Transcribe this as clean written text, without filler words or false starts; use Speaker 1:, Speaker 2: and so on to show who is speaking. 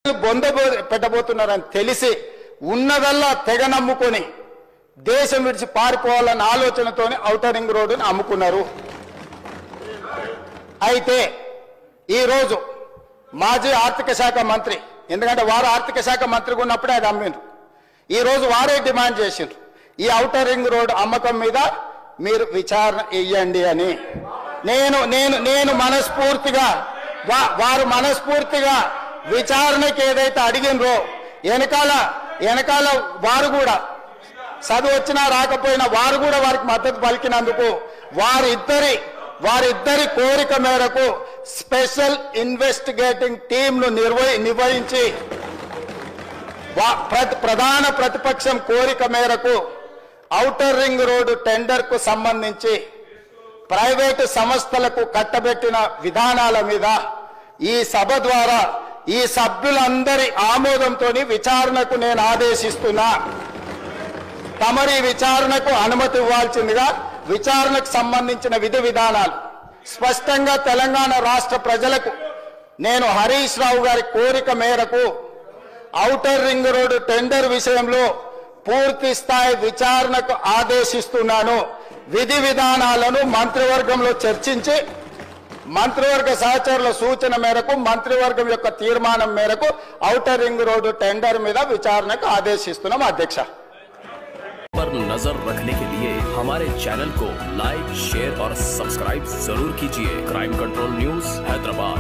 Speaker 1: బొంద పెట్టబోతున్నారని తెలిసి ఉన్నదల్లా తెగ నమ్ముకొని దేశం విడిచి పారిపోవాలన్న ఆలోచనతోనే ఔటర్ రింగ్ రోడ్డుని అమ్ముకున్నారు. అయితే ఈరోజు మాజీ ఆర్థిక శాఖ మంత్రి, ఎందుకంటే వారు ఆర్థిక శాఖ మంత్రిగా ఉన్నప్పుడే అది అమ్మిండ్రు, ఈరోజు వారే డిమాండ్ చేసిండ్రు ఈ ఔటర్ రింగ్ రోడ్ అమ్మకం మీద మీరు విచారణ ఇయ్యండి అని. నేను మనస్ఫూర్తిగా వారు మనస్ఫూర్తిగా విచారణకి ఏదైతే అడిగినరో వెనకాల వారు కూడా చదువు వచ్చినా రాకపోయినా వారు కూడా వారికి మద్దతు పలికినందుకు వారిద్దరి కోరిక మేరకు స్పెషల్ ఇన్వెస్టిగేటింగ్ టీంను నిర్వహించి ప్రధాన ప్రతిపక్షం కోరిక మేరకు ఔటర్ రింగ్ రోడ్డు టెండర్ కు సంబంధించి ప్రైవేటు సంస్థలకు కట్టబెట్టిన విధానాల మీద ఈ సభ ద్వారా ఈ సభ్యులందరి ఆమోదంతో విచారణకు నేను ఆదేశిస్తున్నా. తమరి విచారణకు అనుమతి ఇవ్వాల్సిందిగా విచారణకు సంబంధించిన విధి విధానాలు స్పష్టంగా తెలంగాణ రాష్ట్ర ప్రజలకు నేను హరీష్ రావు గారి కోరిక మేరకు ఔటర్ రింగ్ రోడ్డు టెండర్ విషయంలో పూర్తి స్థాయి విచారణకు ఆదేశిస్తున్నాను. విధి విధానాలను మంత్రివర్గంలో చర్చించి మంత్రివర్గ సహచరుల సూచన మేరకు మంత్రివర్గం యొక్క తీర్మానం మేరకు ఔటర్ రింగ్ రోడ్డు టెండర్ మీద విచారణకు ఆదేశిస్తున్నాం అధ్యక్ష.
Speaker 2: पर नजर रखने के लिए हमारे चैनल को लाइक, शेयर और सब्सक्राइब जरूर कीजिए। Crime control news Hyderabad.